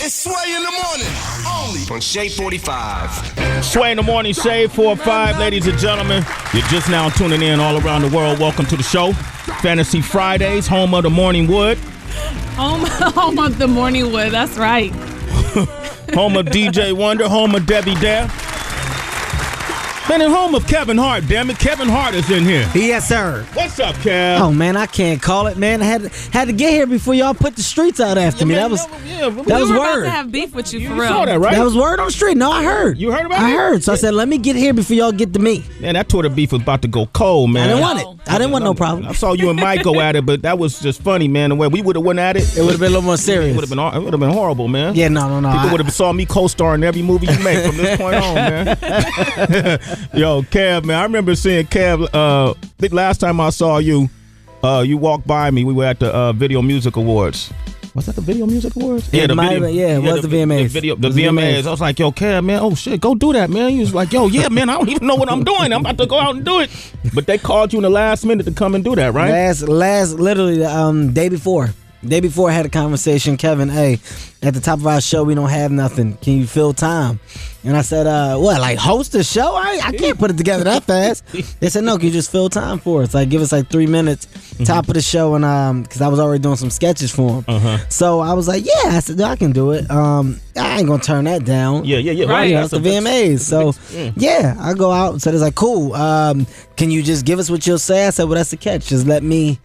It's Sway in the morning, only on Shade 45. Sway in the morning, Shade 45, ladies and gentlemen. You're just now tuning in all around the world. Welcome to the show. Fantasy Fridays, home of the Morning Wood. Home of the Morning Wood, that's right. Home of DJ Wonder, home of Debbie Dare. Man, and home of Kevin Hart, damn it. Kevin Hart is in here. Yes, sir. What's up, Kev? Oh, man, I can't call it, man. I had to get here before y'all put the streets out after me. That was We were word. about to have beef with you for real. saw that, right? That was word on the street. No, I heard. You heard about it? I heard. So I said, let me get here before y'all get to me. Man, that Twitter beef was about to go cold, man. I didn't want it. I didn't want no problem. I saw you and Mike go at it, but that was just funny, man. The way we would have went at it, It would have been a little more serious. it would have been horrible, man. Yeah, no. People would have saw me co-star in every movie you make from this point on, man. Yo, Kev, man, I remember seeing Kev. I think last time I saw you, you walked by me. We were at the Video Music Awards. Was that the Video Music Awards? It was the VMAs. The VMAs. I was like, yo, Kev, man, oh shit, go do that, man. He was like, yo, yeah, man, I don't even know what I'm doing. I'm about to go out and do it. But they called you in the last minute to come and do that, right? Literally, day before. Day before I had a conversation, Kevin, hey, at the top of our show, we don't have nothing. Can you fill time? And I said, like host a show? I can't put it together that fast. They said, no, can you just fill time for us? Like, give us like 3 minutes, top of the show, and because I was already doing some sketches for him. So I was like, yeah, I said, I can do it. I ain't gonna turn that down. Yeah. Right, that's the VMAs. So, yeah, I go out and said, it's like, cool. Can you just give us what you'll say? I said, well, that's the catch. Just let me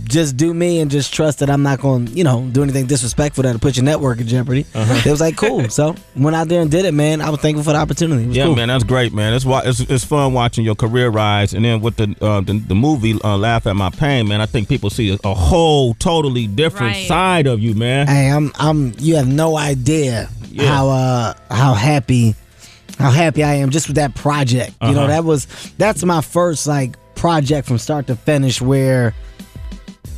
just do me and just trust that I'm not going to, do anything disrespectful that'll put your network in jeopardy. It was like, cool. So went out there and did it, man. I was thankful for the opportunity. It was cool. Man, that's great, man. It's fun watching your career rise. And then with the movie, Laugh at My Pain, man, I think people see a whole totally different side of you, man. Hey, you have no idea how happy I am just with that project. You know, that's my first project from start to finish where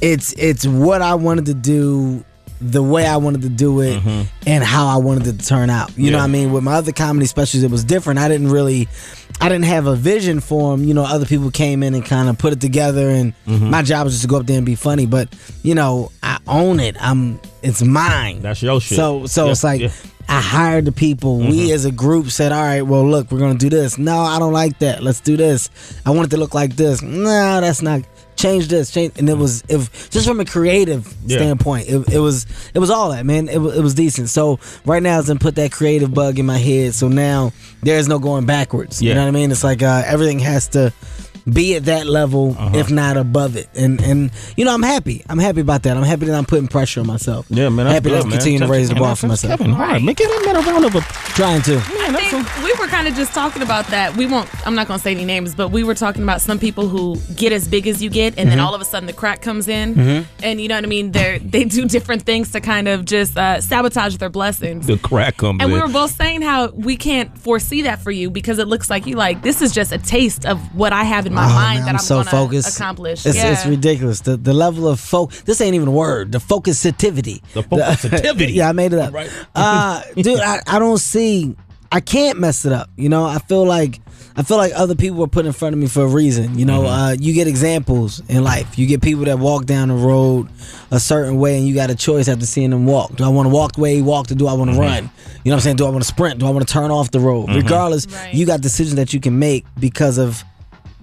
it's what I wanted to do, the way I wanted to do it, and how I wanted it to turn out. You know what I mean? With my other comedy specials, it was different. I didn't have a vision for them. Other people came in and kind of put it together, and my job was just to go up there and be funny. But I own it. It's mine. That's your shit. So it's like I hired the people. We as a group said, all right, well, look, we're going to do this. No, I don't like that. Let's do this. I want it to look like this. No, that's not. Change this. And it was just from a creative standpoint. It was all that, man. It was decent. So right now, it's put that creative bug in my head. So now there's no going backwards. You know what I mean? It's like everything has to be at that level, if not above it. And I'm happy. I'm happy about that. I'm happy that I'm putting pressure on myself. Yeah, man. Happy that I continue to raise the bar for myself. Kevin Hart, man, give him a round of applause. Trying to. I think we were kind of just talking about that. I'm not going to say any names, but we were talking about some people who get as big as you get, and then all of a sudden the crack comes in. And you know what I mean? They do different things to kind of just sabotage their blessings. The crack comes in. And we were both saying how we can't foresee that for you because it looks like this is just a taste of what I have in my mind that I'm so going to accomplish. It's ridiculous. The level of this ain't even a word. The focusivity. The focusivity. Yeah, I made it up. Right. Dude, I don't see. I can't mess it up. I feel like other people were put in front of me for a reason. You get examples in life. You get people that walk down the road a certain way, and you got a choice after seeing them walk. Do I want to walk the way he walked, or do I want to run? You know what I'm saying? Do I want to sprint? Do I want to turn off the road? Regardless, you got decisions that you can make because of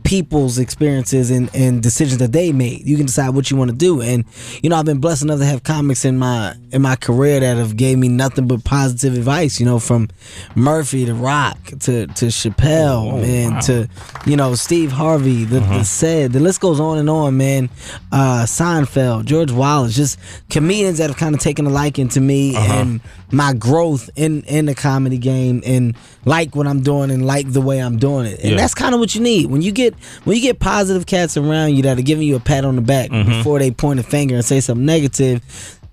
people's experiences and decisions that they made. You can decide what you want to do. And I've been blessed enough to have comics in my career that have gave me nothing but positive advice, from Murphy to Rock to Chappelle, to Steve Harvey, the list goes on and on, man. Seinfeld, George Wallace, just comedians that have kind of taken a liking to me and my growth in the comedy game, and like what I'm doing and like the way I'm doing it. And that's kind of what you need when you get positive cats around you that are giving you a pat on the back before they point a finger and say something negative.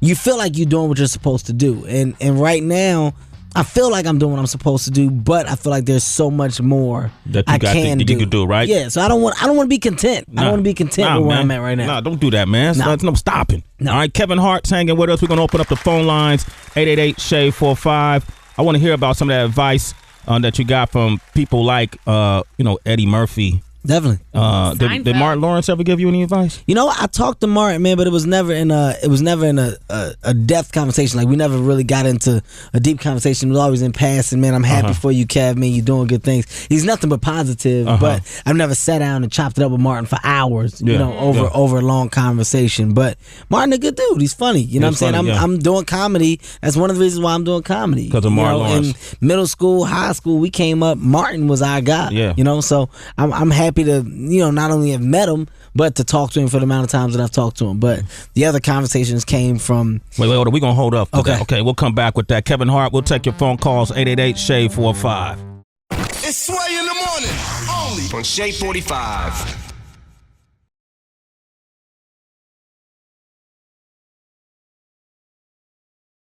You feel like you're doing what you're supposed to do. And right now, I feel like I'm doing what I'm supposed to do, but I feel like there's so much more that you can do, right? Yeah, so I don't want to be content. I don't want to be content with where I'm at right now. Nah, don't do that, man. There's no stopping. No. All right, Kevin Hart's hanging with us. We're going to open up the phone lines, 888-SHADE-45. I want to hear about some of that advice that you got from people like, Eddie Murphy Definitely. Did Martin Lawrence ever give you any advice? You know, I talked to Martin, man, but it was never in a depth conversation. Like we never really got into a deep conversation. It was always in passing. Man, I'm happy for you, Kev. Man, you're doing good things. He's nothing but positive. But I've never sat down and chopped it up with Martin for hours. You know, over a long conversation. But Martin, a good dude. He's funny. You know what I'm saying? I'm doing comedy. That's one of the reasons why I'm doing comedy. Because of Martin Lawrence. In middle school, high school, we came up. Martin was our guy. Yeah. You know, so I'm happy to, not only have met him, but to talk to him for the amount of times that I've talked to him. But the other conversations came from... Wait, hold on. We're going to hold up for Okay. that. Okay, we'll come back with that. Kevin Hart, we'll take your phone calls, 888-SHADE-45. It's Sway in the morning. Only on Shade 45.